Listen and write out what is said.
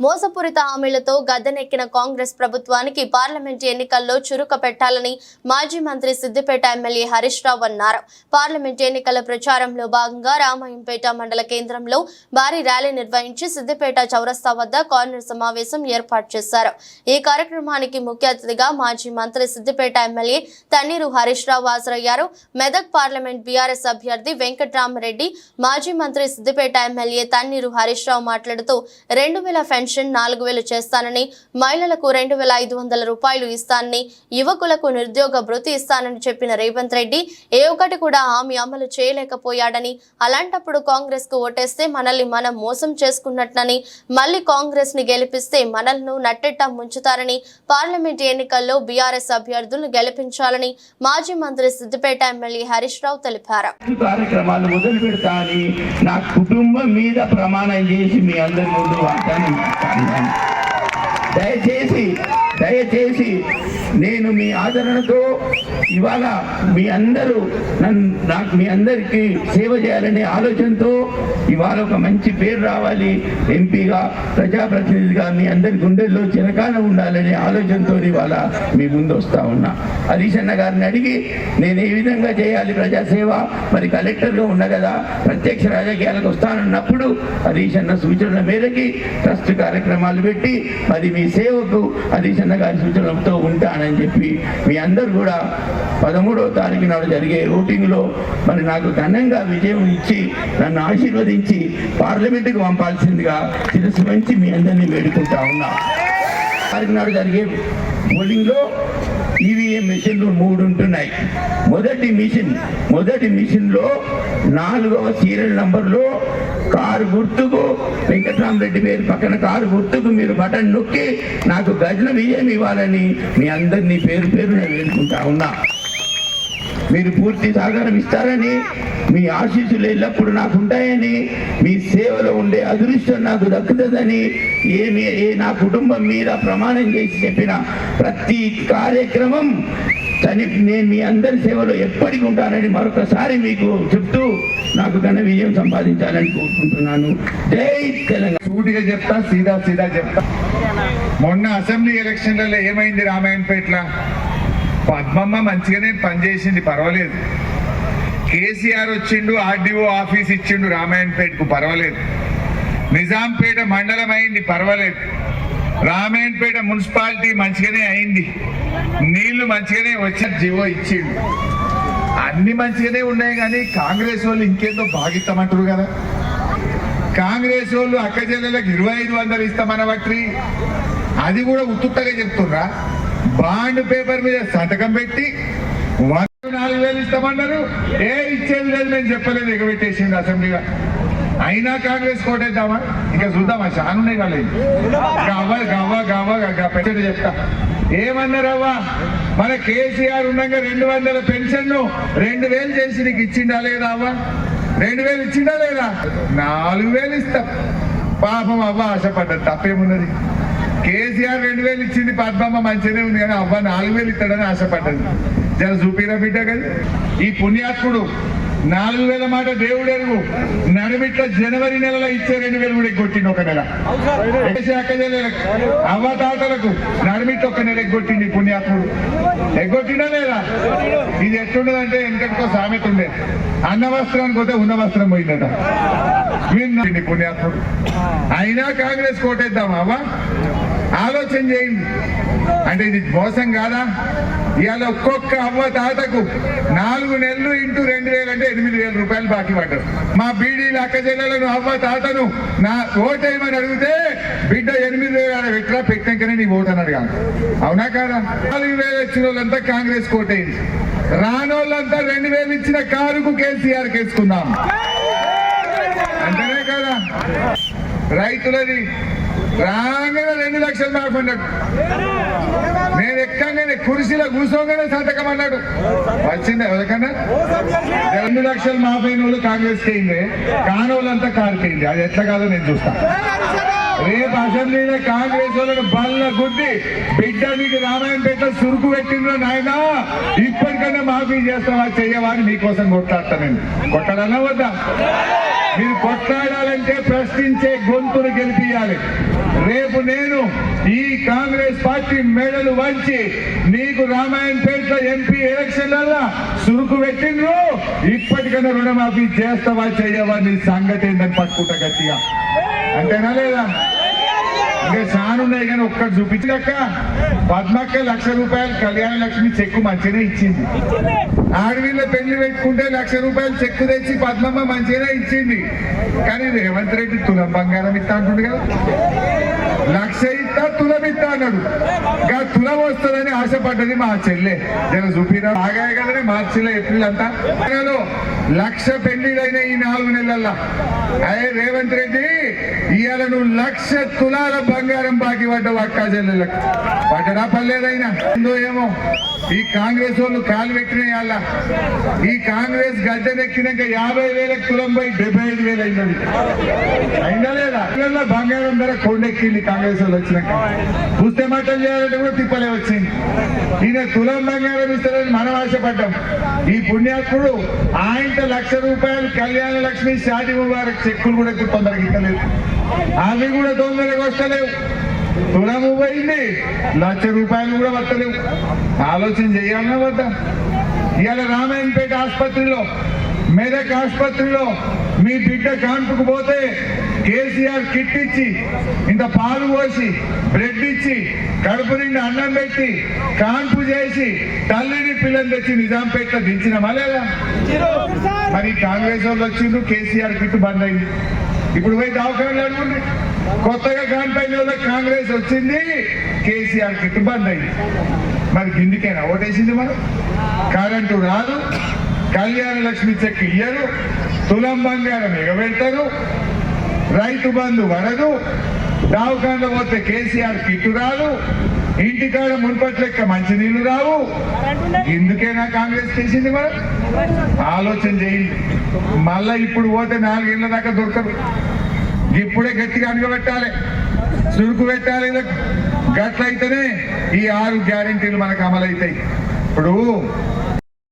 మోసపూరిత హామీలతో గద్దెనెక్కిన కాంగ్రెస్ ప్రభుత్వానికి పార్లమెంట్ ఎన్నికల్లో చురుక పెట్టాలని మాజీ మంత్రి సిద్దిపేట ఎమ్మెల్యే హరీష్ రావు అన్నారు. పార్లమెంట్ ఎన్నికల ప్రచారంలో భాగంగా రామాయంపేట మండల కేంద్రంలో భారీ ర్యాలీ నిర్వహించి సిద్దిపేట చౌరస్తా వద్ద కార్నర్ సమావేశం ఏర్పాటు చేశారు. ఈ కార్యక్రమానికి ముఖ్య అతిథిగా మాజీ మంత్రి సిద్దిపేట ఎమ్మెల్యే తన్నీరు హరీష్ రావు హాజరయ్యారు. మెదక్ పార్లమెంట్ బీఆర్ఎస్ అభ్యర్థి వెంకట్రామరెడ్డి, మాజీ మంత్రి సిద్దిపేట ఎమ్మెల్యే తన్నీరు హరీష్ రావు మాట్లాడుతూ 2000 4000 చేస్తానని, మహిళలకు 2500 రూపాయలు ఇస్తానని, యువకులకు నిరుద్యోగ భృతి ఇస్తానని చెప్పిన రేవంత్ రెడ్డి ఏ ఒక్కటి కూడా హామీ అమలు చేయలేకపోయాడని, అలాంటప్పుడు కాంగ్రెస్ కు ఓటేస్తే మనల్ని మనం మోసం చేసుకున్నట్లని, మళ్లీ కాంగ్రెస్ ని గెలిపిస్తే మనల్ని నట్టెట్ట ముంచుతారని, పార్లమెంట్ ఎన్నికల్లో బీఆర్ఎస్ అభ్యర్థులను గెలిపించాలని మాజీ మంత్రి సిద్దిపేట ఎమ్మెల్యే హరీష్ రావు తెలిపారు. కార్యక్రమాలు మొదలు పెడతానని నా కుటుంబం మీద ప్రమాణం చేసి మీ అందరి ముందు వాగ్దానం దయచేసి నేను మీ ఆదరణతో ఇవాళ మీ అందరికీ సేవ చేయాలనే ఆలోచనతో ఇవాళ ఒక మంచి పేరు రావాలి, ఎంపీగా ప్రజాప్రతినిధిగా మీ అందరి గుండెల్లో చిరకాలం ఉండాలనే ఆలోచనతో ఇవాళ మీ ముందు వస్తా ఉన్నా. హరీష్ అన్న గారిని అడిగి నేను ఏ విధంగా చేయాలి ప్రజాసేవ, మరి కలెక్టర్గా ఉన్నా కదా, ప్రత్యక్ష రాజకీయాలకు వస్తానన్నప్పుడు హరీష్ అన్న సూచనల మేరకి ట్రస్ట్ కార్యక్రమాలు పెట్టి మరి మీ సేవకు హరీష్ అన్న గారి సూచనలతో ఉంటానని చెప్పి మీ అందరూ కూడా 13వ తారీఖు నాడు జరిగే ఓటింగ్లో మరి నాకు ఘనంగా విజయం ఇచ్చి నన్ను ఆశీర్వదించి పార్లమెంటుకు పంపాల్సిందిగా శిరస్సు వంచి మీ అందరినీ వేడుకుంటా ఉన్నా. తారీఖు నాడు జరిగే పోలింగ్లో ఈవీఎం మిషన్లు 3 ఉంటున్నాయి. మొదటి మిషన్లో 4వ సీరియల్ నంబర్లో కారు గుర్తుకు వెంకట్రామరెడ్డి పేరు పక్కన కారు గుర్తుకు మీరు బటన్ నొక్కి నాకు గజల విజయం ఇవ్వాలని మీ అందరినీ పేరు నేను వేడుకుంటా ఉన్నా. మీరు పూర్తి సహకారం ఇస్తారని, మీ ఆశీస్సులు ఎల్లప్పుడూ నాకు ఉంటాయని, మీ సేవలో ఉండే అదృష్టం నాకు దక్కుతుందని నా కుటుంబం మీద ప్రమాణం చేసి చెప్పిన ప్రతి కార్యక్రమం నేను మీ అందరి సేవలో ఎప్పటికీ ఉంటానని మరొకసారి మీకు చెప్తూ నాకు ఘన విజయం సంపాదించాలని కోరుకుంటున్నాను. జై తెలంగాణ. సూటిగా చెప్తా, సీదా చెప్తా. మొన్న అసెంబ్లీ ఎలక్షన్లలో ఏమైంది? రామాయణపేటలో పద్మమ్మ మంచిగానే పనిచేసింది, పర్వాలేదు. కేసీఆర్ వచ్చిండు, ఆర్డీఓ ఆఫీస్ ఇచ్చిండు రామాయణపేటకు, పర్వాలేదు. నిజాంపేట మండలం అయింది, పర్వాలేదు. రామాయణపేట మున్సిపాలిటీ మంచిగానే అయింది, నీళ్లు మంచిగానే వచ్చి జీవో ఇచ్చిండు, అన్ని మంచిగానే ఉన్నాయి. కానీ కాంగ్రెస్ వాళ్ళు ఇంకేందో బాగిస్తామంటారు కదా. కాంగ్రెస్ వాళ్ళు అక్క చెల్లెలకు 2500 ఇస్తామనబట్టి అది కూడా ఉత్తుత్తగా చెప్తుర్రా. బాండ్ పేపర్ మీద సంతకం పెట్టి 4000 ఇస్తామన్నారు. ఇచ్చేది లేదు, నేను చెప్పలేదు, ఎగబెట్టేసింది అసెంబ్లీగా. అయినా కాంగ్రెస్ కోటేద్దామా? ఇంకా చూద్దామా? చానున్నాయి కాలేదు. పెట్టే చెప్తా. ఏమన్నారవ్వా? మన కేసీఆర్ ఉండగా 200 పెన్షన్ 2000 చేసి నీకు ఇచ్చిండా లేదా అవ్వ? 2000 ఇచ్చిండా లేదా? 4000 ఇస్తా. పాపం అవ్వ ఆశపడ్డది, తప్పేమున్నది? కేసీఆర్ 2000 ఇచ్చింది, పద్మమ్మ మంచిగానే ఉంది, కానీ అవ్వ 4000 ఇస్తాడని ఆశపడ్డది. జర చూపిరా బిడ్డ కదా. ఈ పుణ్యాత్ముడు 4000 మాట దేవుడు ఎరుగు. నడిమిట్ల జనవరి నెలలో ఇచ్చే 2000 కూడా ఎగ్గొట్టింది ఒక నెల. అవ్వతాతలకు నడిమిట్ల ఒక నెల ఎగ్గొట్టింది పుణ్యాత్ముడు. ఎగ్గొట్టినా లేదా? ఇది ఎట్లుండదంటే వెనకటికో సామెత ఉండే, అన్న వస్త్రానికి పోతే ఉన్న వస్త్రం పోయిందట. విన్నండి పుణ్యాత్ముడు. అయినా కాంగ్రెస్ కోటేద్దాం అవ్వ? ఆలోచన చేయండి. అంటే ఇది మోసం కాదా? ఇవాళ ఒక్కొక్క అవ్వ తాతకు 4 నెలలు ఇంటూ 2000 అంటే 8000 రూపాయలు బాకీ పడ్డారు. మా బీడీలు అక్క చెల్లెలను అవ్వ తాతను నా ఓటేయమని అడిగితే బిడ్డ 8000 ఎట్లా పెట్టాకనే నీ ఓటు అని అడిగాను. అవునా కాదా? 4000 ఇచ్చిన వాళ్ళంతా కాంగ్రెస్ కోటేయండి, రానోళ్ళంతా 2000 ఇచ్చిన కారుకు కేసీఆర్ కేసుకుందాం. అంతేనే కదా? రైతులది రాగానే 2 లక్షలు మాఫీ అన్నాడు. నేను ఎక్కగానే కుర్చీలో కూర్చోగానే సంతకం అన్నాడు. వచ్చింది ఎవరికన్నా? 2 లక్షలు మాఫీ అయిన వాళ్ళు కాంగ్రెస్కి అయింది, కానోళ్ళంతా కారుకి అయింది. అది ఎట్లా కాదో నేను చూస్తాను. రేపు అసెంబ్లీలో కాంగ్రెస్ వాళ్ళను బల్ల గుద్ది బిడ్డ నీకు రామాయణపేట సురుకు పెట్టిండ్రు నాయన, ఇప్పటికన్నా మాఫీ చేస్తావా చెయ్యవా అని మీకోసం కొట్లాడతానండి. కొట్టాలన్నా వద్దా? మీరు కొట్లాడాలంటే ప్రశ్నించే గొంతును గెలిపియాలి. రేపు నేను ఈ కాంగ్రెస్ పార్టీ మెడలు వంచి నీకు రామాయణపేట ఎంపీ ఎలక్షన్ల సురుకు పెట్టిండ్రు, ఇప్పటికైనా రుణమాఫీ చేస్తావా చెయ్యవా నీ సంగతి ఏందని పట్టుకుంటా గట్టిగా. అంతేనా లేదా? ఇంకా చాలా ఉన్నాయి కానీ ఒక్కటి చూపించక పద్మక్క ₹1,00,000 కళ్యాణ లక్ష్మి చెక్కు మంచిగానే ఇచ్చింది. ఆడవిళ్ళ పెళ్లి పెట్టుకుంటే ₹1,00,000 చెక్కు తెచ్చి పద్మమ్మ మంచిగానే ఇచ్చింది. కానీ రేవంత్ రెడ్డి తులం బంగారం ఇస్తా అంటుండు కదా, 1,00,000 ఇస్తా తులం ఇస్తా అన్నాడు. ఇంకా తులం వస్తుందని ఆశపడ్డది మా చెల్లె. జర చూపిరా ఆగాయ కదనే మార్చిలో ఏప్రిల్ అంతా 1,00,000 పెళ్లిళ్ళైన ఈ 4 నెలల్లో. అయ్యే రేవంత్ రెడ్డి ఇవాళ నువ్వు 1,00,000 తులాల బంగారం బాకీ పడ్డావు అక్కా చెల్లెళ్ళకు. పడ్డడా పర్లేదైనా ఏందో ఏమో ఈ కాంగ్రెస్ వాళ్ళు కాలు పెట్టిన వాళ్ళ ఈ కాంగ్రెస్ గద్దెనెక్కినాక 50,000 తులం పోయి 75,000 అయింది. అయినా లేదా? బంగారం ధర కొండెక్కింది కాంగ్రెస్ వాళ్ళు వచ్చినాక. చూస్తే మటలు చేయాలంటే కూడా తిప్పలే వచ్చింది. ఈయన తులం బంగారం ఇస్తారని మనం ఆశపడ్డాం. ఈ పుణ్యాత్ముడు ఆయనతో ₹1,00,000 కళ్యాణ లక్ష్మి షాది ముబారక్ చెక్కులు కూడా తొందరగా ఇస్తలేదు, అవి కూడా తొందరగా వస్తలేవు. తులము పోయింది, ₹1,00,000 కూడా వస్తలేవు. ఆలోచన చేయాలన్నా వద్దా? ఇవాళ రామాయణపేట ఆసుపత్రిలో, మెదక్ ఆసుపత్రిలో మీ బిడ్డ కాన్పుకు పోతే కేసీఆర్ కిట్ ఇచ్చి ఇంత పాలు పోసి బ్రెడ్ ఇచ్చి కడుపు నిండి అన్నం పెట్టి కాన్పు చేసి తల్లిని పిల్లని తెచ్చి నిజాంపేటలో దించినమా లేదా? మరి కాంగ్రెస్ వాళ్ళు వచ్చిండ్రు, కేసీఆర్ కిట్ బంద్ అయింది. ఇప్పుడు పోయి దవాఖానలు అనుకుంటే కొత్తగా కాన్పైన వాళ్ళకి కాంగ్రెస్ వచ్చింది, కేసీఆర్ కిట్ బంద్ అయింది. మరి గిందికైనా ఓటేసింది మనం. కరెంటు రాదు, కళ్యాణ లక్ష్మి చెక్ ఇయ్యరు, తులం బంగారం ఎగబెడతారు, రైతు బంధు వరదు, దవాఖానలో పోతే కేసీఆర్ కిట్టు రాదు, ఇంటికాడ మున్పటి లెక్క మంచినీళ్లు రావు. ఎందుకైనా కాంగ్రెస్ చేసింది మనం. ఆలోచన చేయండి. మళ్ళా ఇప్పుడు పోతే 4 ఏళ్ల దాకా దొరకదు. ఇప్పుడే గట్టిగా అనగబెట్టాలి, సురుకు పెట్టాలి. గట్లయితేనే ఈ 6 గ్యారెంటీలు మనకు అమలవుతాయి. ఇప్పుడు